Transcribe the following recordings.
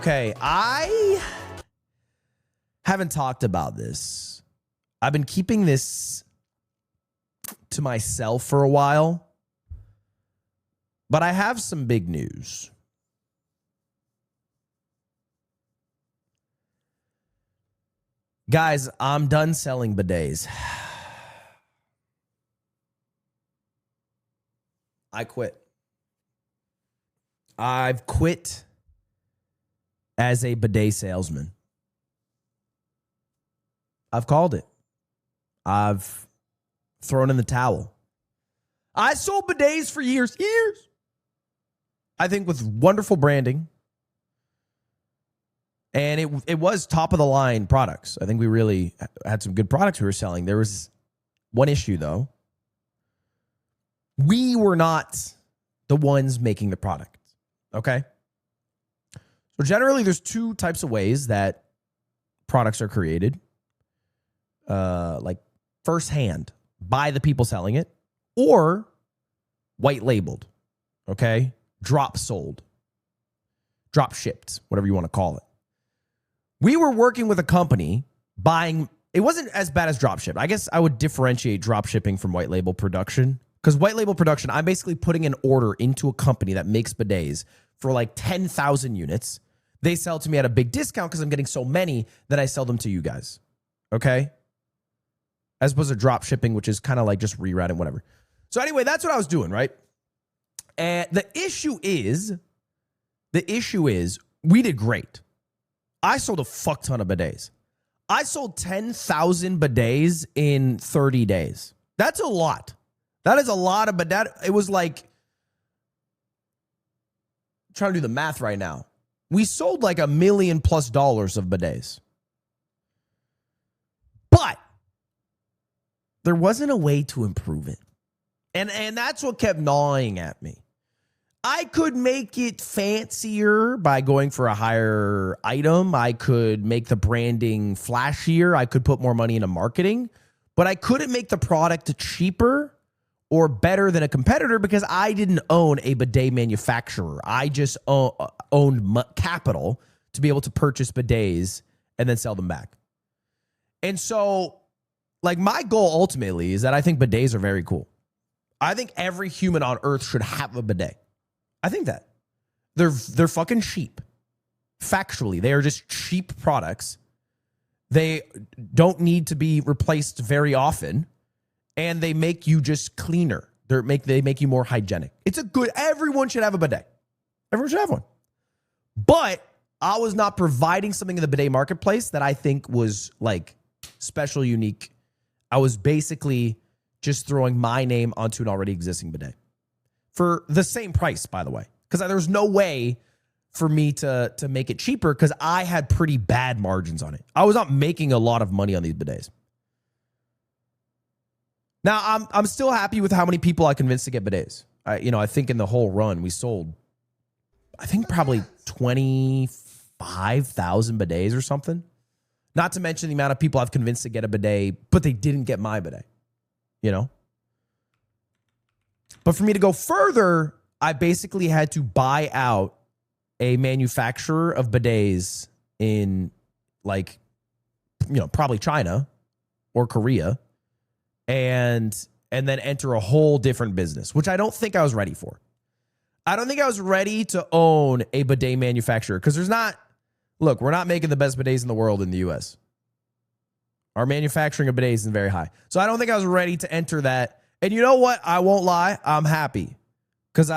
Okay, I haven't talked about this. I've been keeping this to myself for a while, but I have some big news. Guys, I'm done selling bidets. I quit. I've quit as a bidet salesman. I've called it. I've thrown in the towel. I sold bidets for years. I think with wonderful branding. And it was top of the line products. I think we really had some good products we were selling. There was one issue though. We were not the ones making the product. Okay? So generally there's two types of ways that products are created. Like firsthand by the people selling it, or white labeled. Okay? Drop sold. Drop shipped, whatever you want to call it. We were working with a company buying, it wasn't as bad as drop ship. I guess I would differentiate drop shipping from white label production. Because white label production, I'm basically putting an order into a company that makes bidets for like 10,000 units. They sell to me at a big discount because I'm getting so many that I sell them to you guys. Okay? As opposed to drop shipping, which is kind of like just rerouting, whatever. So anyway, that's what I was doing, right? And the issue is we did great. I sold a fuck ton of bidets. I sold 10,000 bidets in 30 days. That's a lot. That is a lot of bidet. It was like, I'm trying to do the math right now. We sold like $1 million+ of bidets. But there wasn't a way to improve it. And that's what kept gnawing at me. I could make it fancier by going for a higher item. I could make the branding flashier. I could put more money into marketing. But I couldn't make the product cheaper or better than a competitor because I didn't own a bidet manufacturer. I just owned capital to be able to purchase bidets and then sell them back. And so, like, my goal ultimately is that I think bidets are very cool. I think every human on earth should have a bidet. I think that. They're fucking cheap. Factually, they are just cheap products. They don't need to be replaced very often, and they make you just cleaner. They make you more hygienic. It's a good, everyone should have a bidet. Everyone should have one. But I was not providing something in the bidet marketplace that I think was like special, unique. I was basically just throwing my name onto an already existing bidet. For the same price, by the way. Because there was no way for me to make it cheaper because I had pretty bad margins on it. I was not making a lot of money on these bidets. Now, I'm still happy with how many people I convinced to get bidets. I think in the whole run, we sold, I think probably 25,000 bidets or something. Not to mention the amount of people I've convinced to get a bidet, but they didn't get my bidet. But for me to go further, I basically had to buy out a manufacturer of bidets in probably China or Korea and then enter a whole different business, which I don't think I was ready for. I don't think I was ready to own a bidet manufacturer because we're not making the best bidets in the world in the US. Our manufacturing of bidets isn't very high. So I don't think I was ready to enter that. And you know what? I won't lie. I'm happy. Because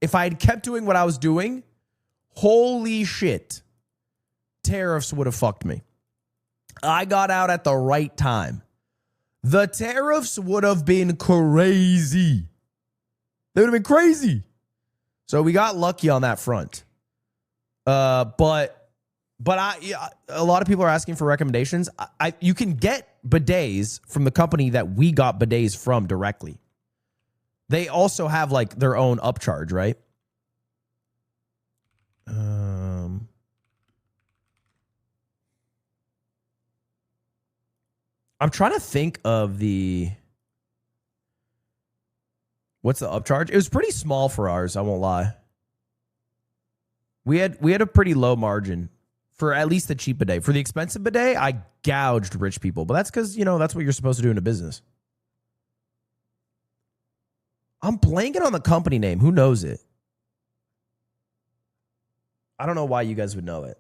if I had kept doing what I was doing, holy shit, tariffs would have fucked me. I got out at the right time. The tariffs would have been crazy. They would have been crazy. So we got lucky on that front. But a lot of people are asking for recommendations. You can get bidets from the company that we got bidets from directly. They also have like their own upcharge, right? I'm trying to think of what's the upcharge? It was pretty small for ours, I won't lie. We had a pretty low margin for at least the cheap bidet. For the expensive bidet, I gouged rich people, but that's because, that's what you're supposed to do in a business. I'm blanking on the company name. Who knows it? I don't know why you guys would know it.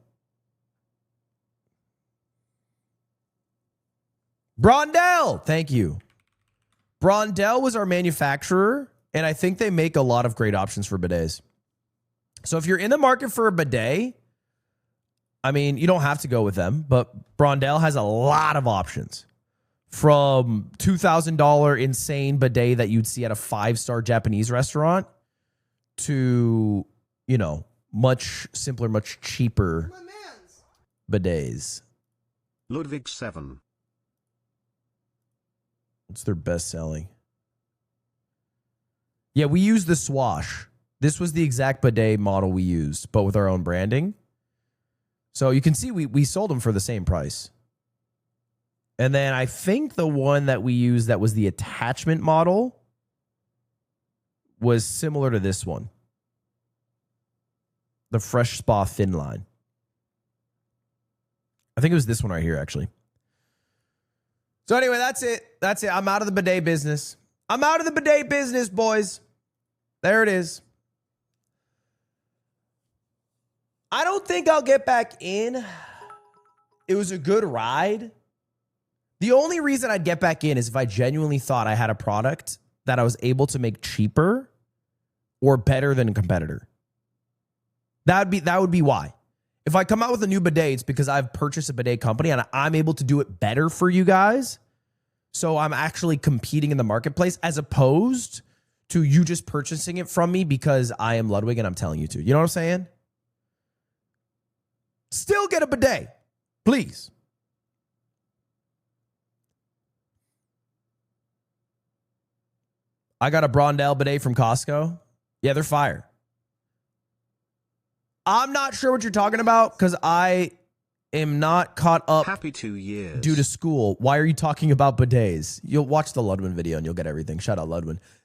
Brondell. Thank you. Brondell was our manufacturer, and I think they make a lot of great options for bidets. So if you're in the market for a bidet, I mean, you don't have to go with them, but Brondell has a lot of options. From $2,000 insane bidet that you'd see at a 5-star Japanese restaurant to, much simpler, much cheaper bidets. Ludwig 7. What's their best selling? Yeah, we use the Swash. This was the exact bidet model we used, but with our own branding. So you can see we sold them for the same price. And then I think the one that we used that was the attachment model was similar to this one. The Fresh Spa Thin Line. I think it was this one right here, actually. So anyway, that's it. That's it. I'm out of the bidet business. I'm out of the bidet business, boys. There it is. I don't think I'll get back in. It was a good ride. The only reason I'd get back in is if I genuinely thought I had a product that I was able to make cheaper or better than a competitor. That would be why. If I come out with a new bidet, it's because I've purchased a bidet company and I'm able to do it better for you guys. So I'm actually competing in the marketplace as opposed to you just purchasing it from me because I am Ludwig and I'm telling you to. You know what I'm saying? Still get a bidet, please. I got a Brondell bidet from Costco. Yeah, they're fire. I'm not sure what you're talking about because I am not caught up. Happy 2 years. Due to school. Why are you talking about bidets? You'll watch the Ludwig video and you'll get everything. Shout out Ludwig.